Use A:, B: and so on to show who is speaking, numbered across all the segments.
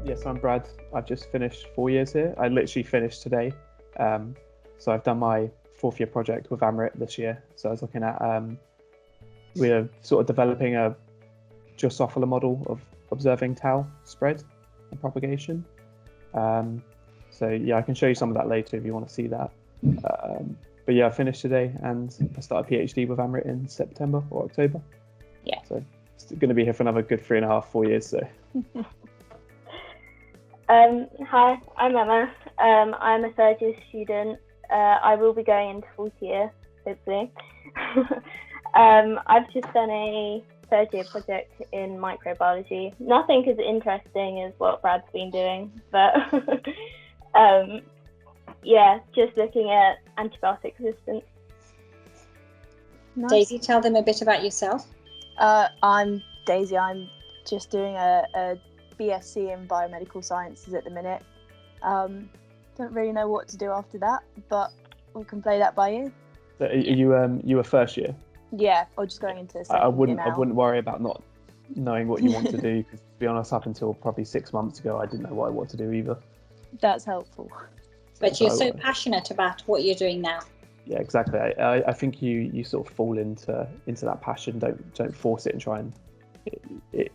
A: Yes, I'm Brad. I've just finished 4 years here. I literally finished today. So I've done my fourth year project with Amrit this year. So I was looking at, we're sort of developing a Drosophila model of observing tau spread and propagation. So yeah, I can show you some of that later if you want to see that. But yeah, I finished today and I started a PhD with Amrit in September or October.
B: Yeah.
A: So it's going to be here for another good 3.5, 4 years. So.
C: Hi, I'm Emma. I'm a third year student. I will be going into fourth year, hopefully. I've just done a third year project in microbiology. Nothing as interesting as what Brad's been doing, but yeah, just looking at antibiotic resistance.
B: Nice. Daisy, tell them a bit about yourself.
D: I'm Daisy. I'm just doing a BSc in biomedical sciences at the minute. Don't really know what to do after that, but we can play that by ear.
A: So are you a first year?
D: Yeah, or just going into the second
A: I
D: year now.
A: wouldn't worry about not knowing what you want to do, because to be honest, up until probably 6 months ago, I didn't know what I wanted to do either.
D: That's helpful.
B: But you're so passionate about what you're doing now.
A: Yeah, exactly. I think you sort of fall into that passion. Don't force it and try and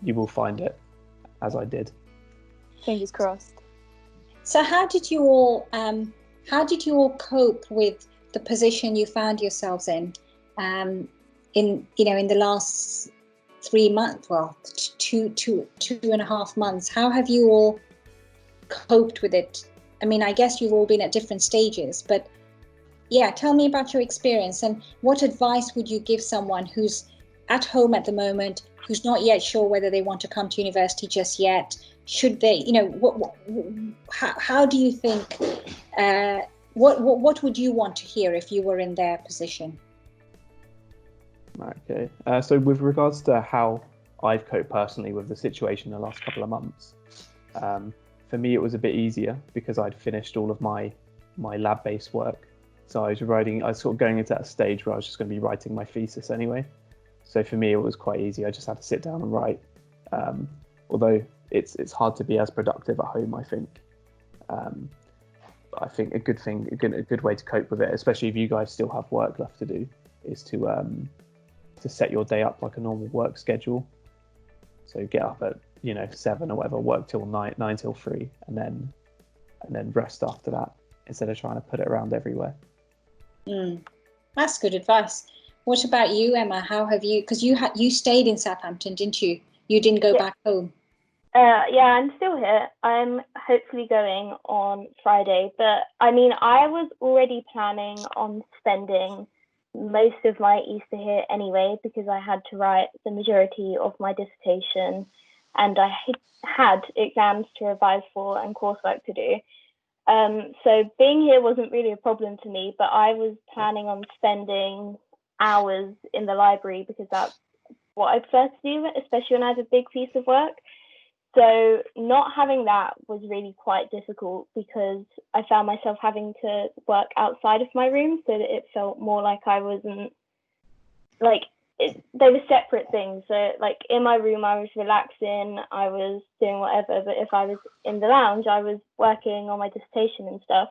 A: you will find it, as I did.
D: Fingers crossed.
B: So how did you all cope with the position you found yourselves in the last 3 months, well, two and a half months? How have you all coped with it? I mean, I guess you've all been at different stages, but yeah, tell me about your experience and what advice would you give someone who's at home at the moment, who's not yet sure whether they want to come to university just yet? Should they, how do you think, what would you want to hear if you were in their position?
A: Okay, so with regards to how I've coped personally with the situation the last couple of months, for me it was a bit easier because I'd finished all of my lab-based work. So I was sort of going into that stage where I was just going to be writing my thesis anyway. So for me it was quite easy. I just had to sit down and write. Although it's hard to be as productive at home, I think. I think a good way to cope with it, especially if you guys still have work left to do, is to set your day up like a normal work schedule. So get up at 7 or whatever, work till 9 till 3, and then rest after that, instead of trying to put it around everywhere.
B: That's good advice. What about you, Emma? How have you? Because you stayed in Southampton, didn't you? You didn't go back home.
C: Yeah, I'm still here. I'm hopefully going on Friday, but I mean, I was already planning on spending most of my Easter here anyway, because I had to write the majority of my dissertation and I had exams to revise for and coursework to do. So being here wasn't really a problem to me, but I was planning on spending hours in the library because that's what I prefer to do, especially when I have a big piece of work. So not having that was really quite difficult because I found myself having to work outside of my room, so that it felt more like I wasn't, like, they were separate things. So like in my room I was relaxing, I was doing whatever, but if I was in the lounge I was working on my dissertation and stuff.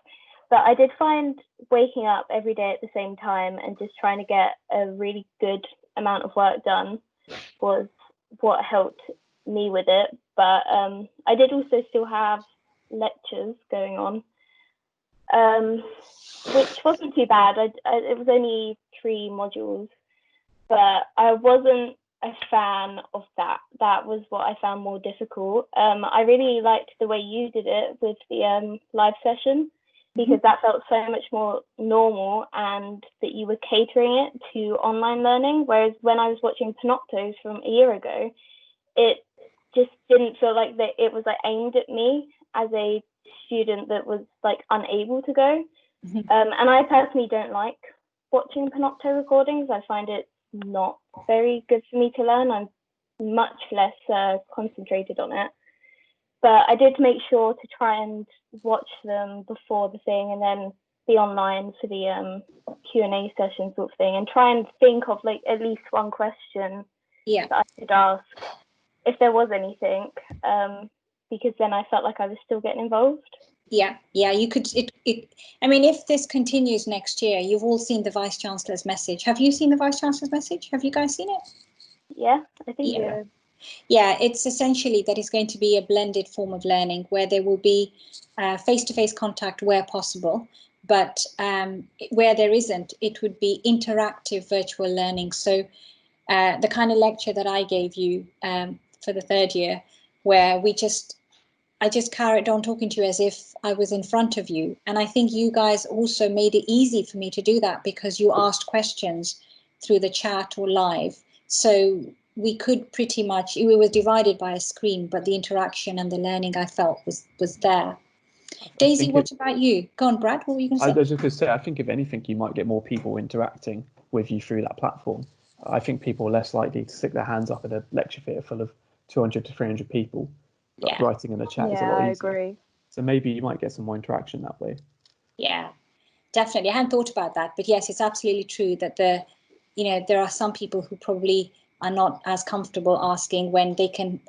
C: But I did find waking up every day at the same time and just trying to get a really good amount of work done was what helped me with it. But I did also still have lectures going on, which wasn't too bad. It was only 3 modules, but I wasn't a fan of that. That was what I found more difficult. I really liked the way you did it with the live session, because that felt so much more normal and that you were catering it to online learning. Whereas when I was watching Panoptos from a year ago, it just didn't feel like that it was like aimed at me as a student that was like unable to go. And I personally don't like watching Panopto recordings. I find it not very good for me to learn. I'm much less concentrated on it. But I did make sure to try and watch them before the thing and then be online for the Q&A session sort of thing, and try and think of like at least one question that I could ask if there was anything. because then I felt like I was still getting involved.
B: Yeah, you could. I mean, if this continues next year, you've all seen the Vice Chancellor's message. Have you seen the Vice Chancellor's message? Have you guys seen it?
C: Yeah, I think
B: so. Yeah, it's essentially that it's going to be a blended form of learning where there will be face-to-face contact where possible, but where there isn't, it would be interactive virtual learning. So the kind of lecture that I gave you for the third year, where I just carried on talking to you as if I was in front of you. And I think you guys also made it easy for me to do that because you asked questions through the chat or live. So we could pretty much, we were divided by a screen, but the interaction and the learning I felt was there. Daisy, what about you? Go on, Brad, what were you going to say?
A: I was just going to say, I think if anything, you might get more people interacting with you through that platform. I think people are less likely to stick their hands up at a lecture theatre full of 200 to 300 people. But writing in the chat is a lot easier.
D: I agree.
A: So maybe you might get some more interaction that way. Yeah,
B: definitely. I hadn't thought about that, but yes, it's absolutely true that there are some people who probably are not as comfortable asking when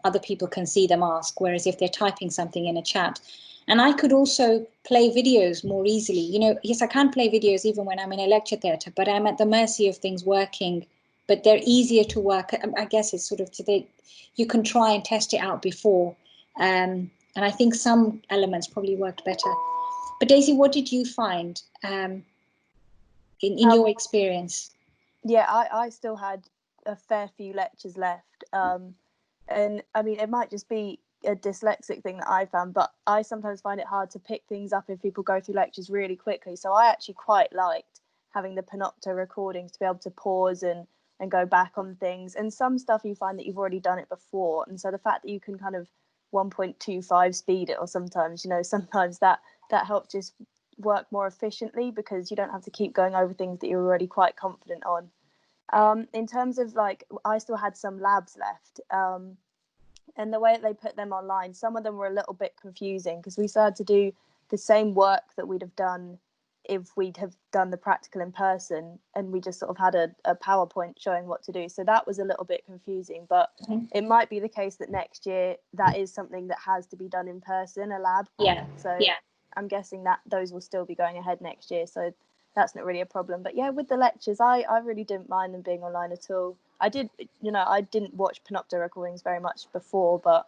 B: other people can see them ask, whereas if they're typing something in a chat. And I could also play videos more easily. Yes, I can play videos even when I'm in a lecture theatre, but I'm at the mercy of things working. But they're easier to work. I guess it's sort of you can try and test it out before. And I think some elements probably worked better. But Daisy, what did you find in your experience?
D: Yeah, I still had a fair few lectures left. And I mean, it might just be a dyslexic thing that I found, but I sometimes find it hard to pick things up if people go through lectures really quickly. So I actually quite liked having the Panopto recordings to be able to pause and go back on things. And some stuff you find that you've already done it before. And so the fact that you can kind of 1.25 speed it, or sometimes that helps just work more efficiently because you don't have to keep going over things that you're already quite confident on. In terms of I still had some labs left, and the way that they put them online, some of them were a little bit confusing because we started to do the same work that we'd have done if we'd have done the practical in person, and we just sort of had a PowerPoint showing what to do. So that was a little bit confusing, but it might be the case that next year that is something that has to be done in person, a lab.
B: Yeah.
D: So I'm guessing that those will still be going ahead next year. So that's not really a problem. But yeah, with the lectures, I really didn't mind them being online at all. I didn't watch Panopto recordings very much before, but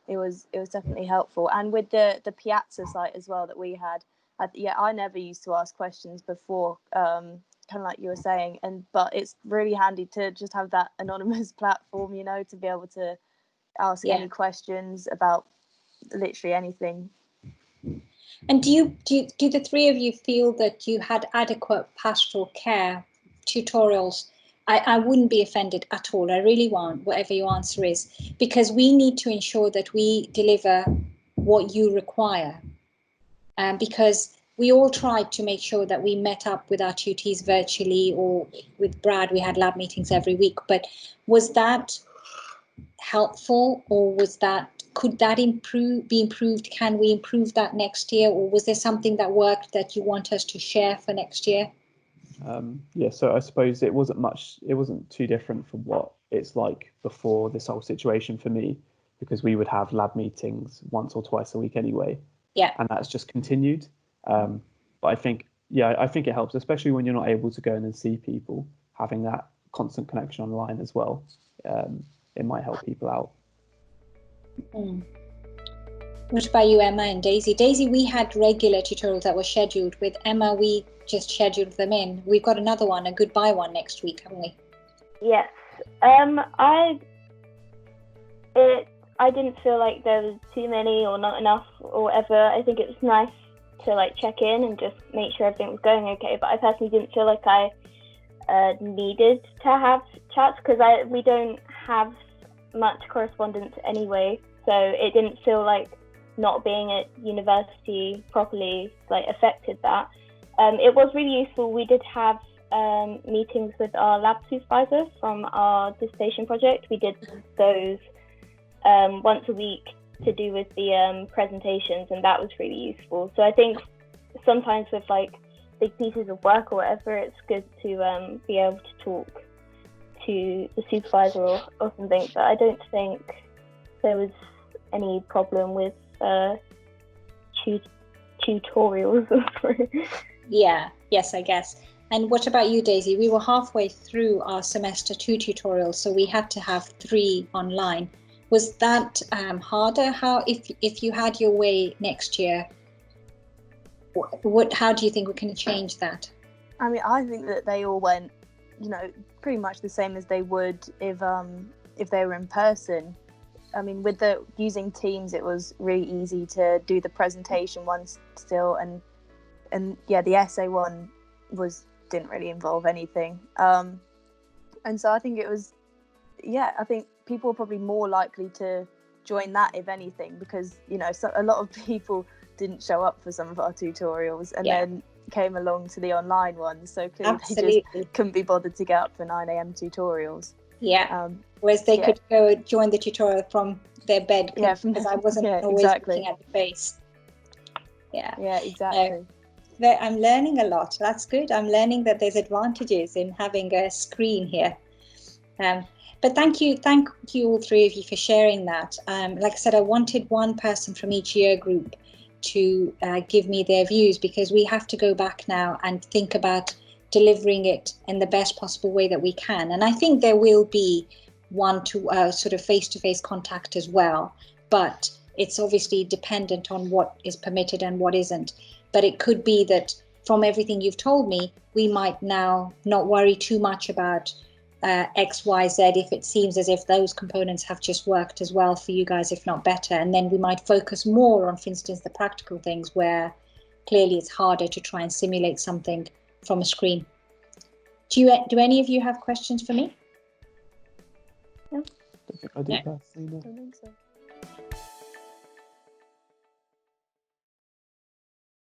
D: it was definitely helpful. And with the Piazza site as well that we had, I never used to ask questions before, kind of like you were saying, but it's really handy to just have that anonymous platform, to be able to ask any questions about literally anything.
B: And do the three of you feel that you had adequate pastoral care tutorials? I wouldn't be offended at all. I really won't, whatever your answer is, because we need to ensure that we deliver what you require. Because we all tried to make sure that we met up with our tutees virtually, or with Brad, we had lab meetings every week. But was that helpful, or could that be improved? Can we improve that next year, or was there something that worked that you want us to share for next year?
A: So I suppose it wasn't too different from what it's like before this whole situation for me, because we would have lab meetings once or twice a week anyway.
B: Yeah.
A: And that's just continued. But I think it helps, especially when you're not able to go in and see people, having that constant connection online as well. It might help people out.
B: What about you, Emma and Daisy? Daisy, we had regular tutorials that were scheduled. With Emma, we just scheduled them in. We've got another one, a goodbye one next week, haven't we?
C: Yes. I didn't feel like there was too many or not enough or whatever. I think it was nice to check in and just make sure everything was going okay. But I personally didn't feel like I needed to have chats because we don't have much correspondence anyway. So it didn't feel like not being at university properly affected that. It was really useful. We did have meetings with our lab supervisor from our dissertation project. We did those once a week to do with the presentations, and that was really useful. So I think sometimes with big pieces of work or whatever, it's good to be able to talk to the supervisor or something. But I don't think there was any problem with tutorials.
B: Yeah, yes, I guess. And what about you, Daisy? We were halfway through our semester 2 tutorials, so we had to have 3 online. Was that harder? How, if you had your way next year, how do you think we can change that?
D: I mean, I think that they all went, pretty much the same as they would if they were in person. I mean, with using Teams, it was really easy to do the presentation ones still, and yeah, the essay one didn't really involve anything. And so I think it was, I think people were probably more likely to join that if anything, because a lot of people didn't show up for some of our tutorials and then came along to the online ones, so clearly they just couldn't be bothered to get up for 9 a.m. tutorials.
B: Whereas they could go join the tutorial from their bed, because I wasn't always looking at the face. Exactly. I'm learning a lot. That's good. I'm learning that there's advantages in having a screen here. But thank you all 3 of you for sharing that. Like I said, I wanted one person from each year group to give me their views, because we have to go back now and think about delivering it in the best possible way that we can. And I think there will be one to sort of face-to-face contact as well, but it's obviously dependent on what is permitted and what isn't. But it could be that from everything you've told me, we might now not worry too much about X, Y, Z, if it seems as if those components have just worked as well for you guys, if not better. And then we might focus more on, for instance, the practical things where clearly it's harder to try and simulate something from a screen. Do any of you have questions for me?
A: I don't think I do personally.
D: I don't think so.